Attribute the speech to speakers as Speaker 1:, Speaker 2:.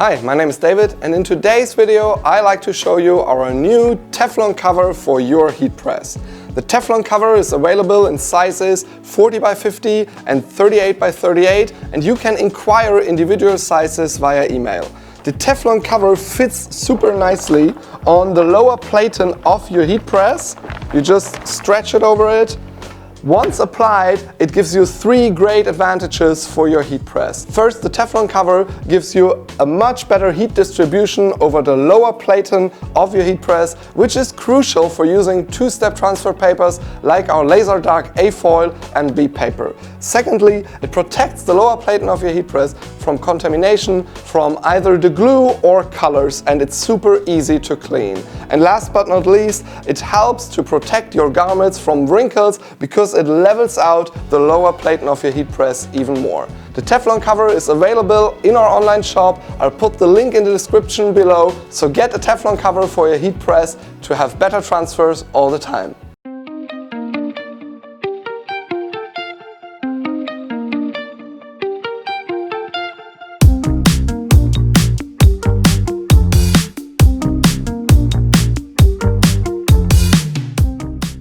Speaker 1: Hi, my name is David, and in today's video I like to show you our new Teflon cover for your heat press. The Teflon cover is available in sizes 40 by 50 and 38 by 38, and you can inquire individual sizes via email. The Teflon cover fits super nicely on the lower platen of your heat press. You just stretch it over it. Once applied, it gives you three great advantages for your heat press. First, the Teflon cover gives you a much better heat distribution over the lower platen of your heat press, which is crucial for using two-step transfer papers like our laser dark A foil and B paper. Secondly, it protects the lower platen of your heat press from contamination from either the glue or colors, and it's super easy to clean. And last but not least, it helps to protect your garments from wrinkles because it levels out the lower platen of your heat press even more. The Teflon cover is available in our online shop. I'll put the link in the description below, so get a Teflon cover for your heat press to have better transfers all the time.